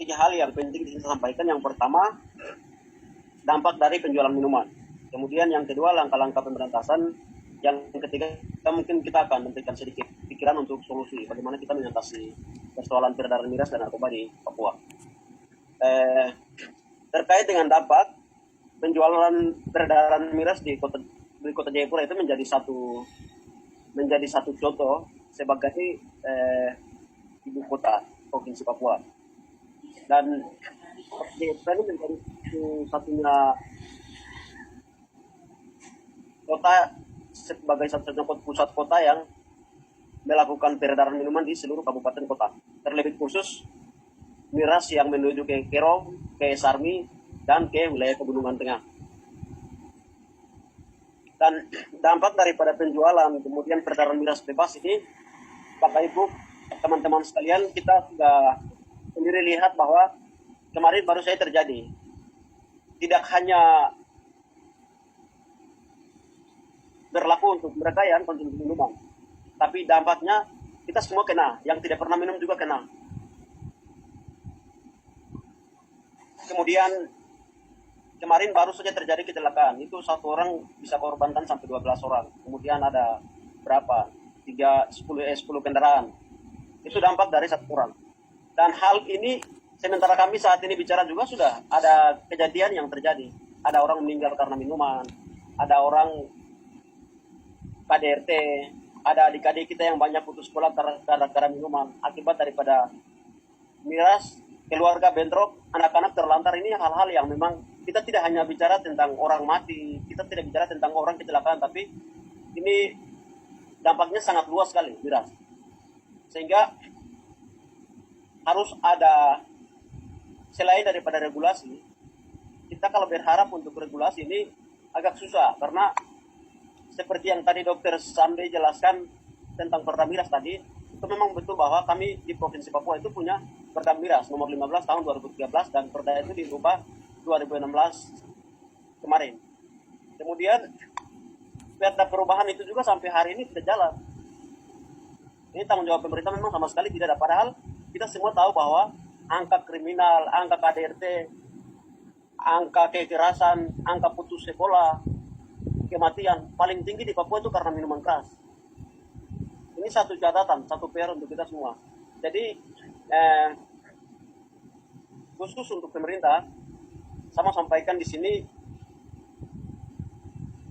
tiga hal yang penting kita sampaikan. Yang pertama, dampak dari penjualan minuman. Kemudian yang kedua, langkah-langkah pemberantasan. Yang ketiga, mungkin kita akan memberikan sedikit pikiran untuk solusi bagaimana kita mengatasi persoalan peredaran miras dan narkoba di Papua. Terkait dengan dampak penjualan peredaran miras di kota Jayapura itu menjadi satu contoh sebagai ibu kota provinsi Papua, dan Jayapura ini menjadi satunya kota sebagai satu-satunya pusat kota yang melakukan peredaran minuman di seluruh kabupaten kota, terlebih khusus miras yang menuju ke Kerong, ke Sarmi, dan ke wilayah Pegunungan Tengah. Dan dampak daripada penjualan kemudian peredaran miras bebas ini, Bapak Ibu, teman-teman sekalian, kita sudah sendiri lihat bahwa kemarin baru saja terjadi. Tidak hanya berlaku untuk mereka yang konsumsi minuman, tapi dampaknya kita semua kena, yang tidak pernah minum juga kena. Kemudian kemarin baru saja terjadi kecelakaan, itu satu orang bisa korbankan sampai 12 orang. Kemudian ada berapa? 10 kendaraan. Itu dampak dari satu orang. Dan hal ini sementara kami saat ini bicara juga sudah ada kejadian yang terjadi. Ada orang meninggal karena minuman, ada orang KDRT, ada adik-adik kita yang banyak putus sekolah karena minuman akibat daripada miras, keluarga bentrok, anak-anak terlantar. Ini hal-hal yang memang kita tidak hanya bicara tentang orang mati, kita tidak bicara tentang orang kecelakaan, tapi ini dampaknya sangat luas sekali miras. Sehingga harus ada, selain daripada regulasi, kita kalau berharap untuk regulasi ini agak susah, karena seperti yang tadi Dr. Samde jelaskan tentang perda miras tadi, itu memang betul bahwa kami di Provinsi Papua itu punya perda miras nomor 15 tahun 2013, dan perda itu dirubah 2016 kemarin. Kemudian perda perubahan itu juga sampai hari ini tidak jalan. Ini tanggung jawab pemerintah memang sama sekali tidak ada, padahal kita semua tahu bahwa angka kriminal, angka KDRT, angka kekerasan, angka putus sekolah, kematian paling tinggi di Papua itu karena minuman keras. Ini satu catatan, satu PR untuk kita semua. Jadi khusus untuk pemerintah, sama sampaikan di sini,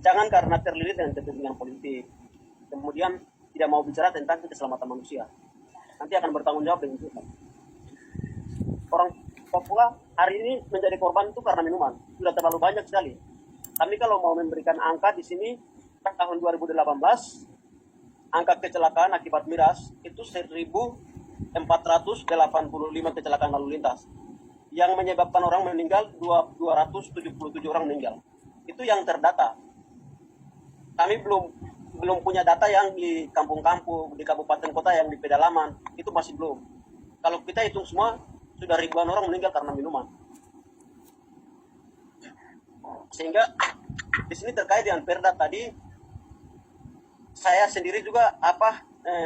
jangan karena terlilit dengan kepentingan politik, kemudian tidak mau bicara tentang keselamatan manusia. Nanti akan bertanggung jawab dengan Tuhan. Orang Papua hari ini menjadi korban itu karena minuman, sudah terlalu banyak sekali. Kami kalau mau memberikan angka di sini, tahun 2018, angka kecelakaan akibat miras itu 1.485 kecelakaan lalu lintas. Yang menyebabkan orang meninggal 277 orang meninggal. Itu yang terdata. Kami belum punya data yang di kampung-kampung, di kabupaten kota yang di pedalaman, itu masih belum. Kalau kita hitung semua, sudah ribuan orang meninggal karena minuman. Sehingga di sini terkait dengan perda tadi, saya sendiri juga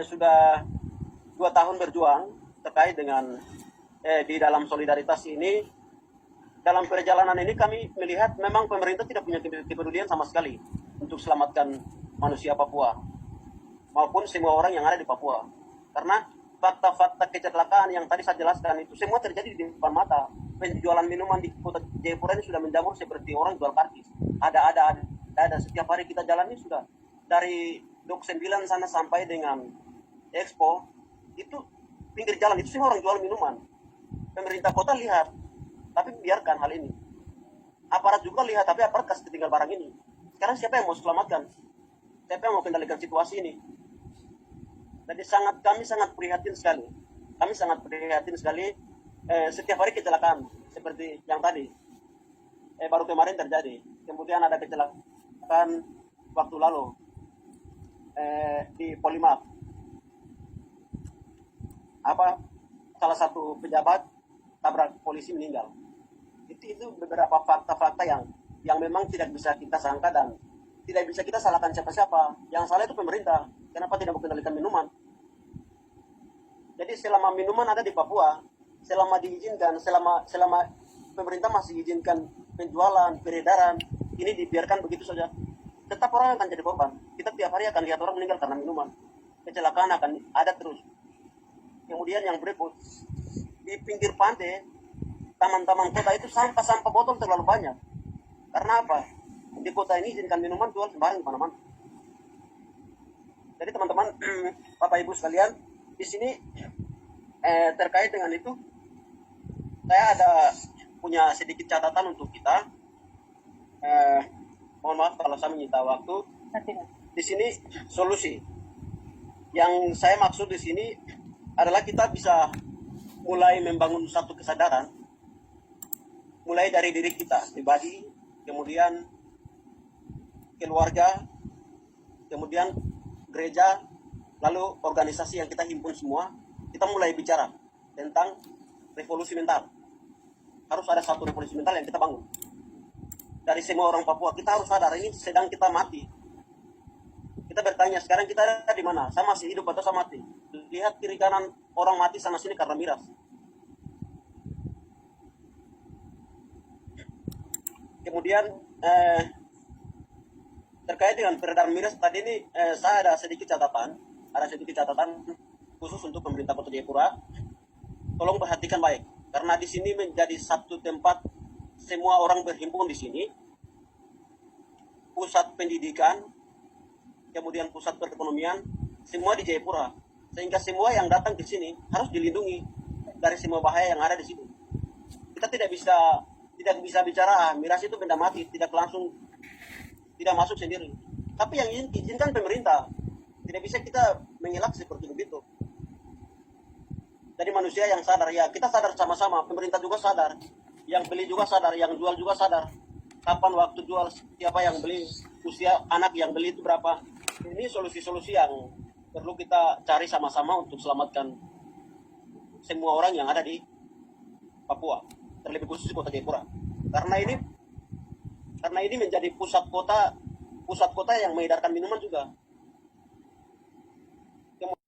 sudah 2 tahun berjuang terkait dengan di dalam solidaritas ini. Dalam perjalanan ini kami melihat memang pemerintah tidak punya kepedulian sama sekali untuk selamatkan manusia Papua maupun semua orang yang ada di Papua. Karena fakta-fakta kecelakaan yang tadi saya jelaskan itu semua terjadi di depan mata. Penjualan minuman di kota Jayapura ini sudah menjamur seperti orang jual karcis. Ada setiap hari kita jalani sudah dari Dok 9 sana sampai dengan Expo, itu pinggir jalan itu semua orang jual minuman. Pemerintah kota lihat, tapi biarkan hal ini. Aparat juga lihat, tapi aparat kasih tinggal barang ini. Sekarang siapa yang mau selamatkan? Siapa yang mau kendalikan situasi ini? Jadi kami sangat prihatin sekali. Kami sangat prihatin sekali. Setiap hari kecelakaan seperti yang tadi baru kemarin terjadi. Kemudian ada kecelakaan waktu lalu di Polimap, salah satu pejabat tabrak polisi meninggal. Itu beberapa fakta-fakta yang memang tidak bisa kita sangka dan tidak bisa kita salahkan siapa-siapa. Yang salah itu pemerintah. Kenapa tidak mengendalikan minuman? Jadi selama minuman ada di Papua, selama diizinkan, selama pemerintah masih izinkan penjualan, peredaran, ini dibiarkan begitu saja, tetap orang akan jadi korban. Kita tiap hari akan lihat orang meninggal karena minuman. Kecelakaan akan ada terus. Kemudian yang berikut, di pinggir pantai, taman-taman kota itu sampah-sampah botol terlalu banyak. Karena apa? Di kota ini izinkan minuman jual sembarang di mana-mana. Jadi teman-teman, Bapak Ibu sekalian, di sini terkait dengan itu, saya ada punya sedikit catatan untuk kita. Mohon maaf kalau saya menyita waktu. Di sini solusi yang saya maksud di sini adalah kita bisa mulai membangun satu kesadaran, mulai dari diri kita pribadi, kemudian keluarga, kemudian gereja, lalu organisasi yang kita himpun semua. Kita mulai bicara tentang revolusi mental. Harus ada satu revolusi mental yang kita bangun. Dari semua orang Papua, kita harus sadar ini sedang kita mati. Kita bertanya, sekarang kita ada di mana? Saya masih hidup atau saya mati? Lihat kiri kanan orang mati sana sini karena miras. Kemudian terkait dengan peredaran miras tadi ini, saya ada sedikit catatan khusus untuk pemerintah Kota Jayapura. Tolong perhatikan baik, karena di sini menjadi satu tempat semua orang berhimpun di sini, pusat pendidikan, kemudian pusat perekonomian, semua di Jayapura, sehingga semua yang datang ke sini harus dilindungi dari semua bahaya yang ada di sini. Kita tidak bisa bicara miras itu benda mati, tidak masuk sendiri. Tapi yang izinkan pemerintah, tidak bisa kita mengelak seperti begitu. Jadi manusia yang sadar, ya kita sadar sama-sama, pemerintah juga sadar, yang beli juga sadar, yang jual juga sadar. Kapan waktu jual, siapa yang beli, usia anak yang beli itu berapa. Ini solusi-solusi yang perlu kita cari sama-sama untuk selamatkan semua orang yang ada di Papua, terlebih khusus di Kota Jayapura. Karena ini menjadi pusat kota yang mengedarkan minuman juga.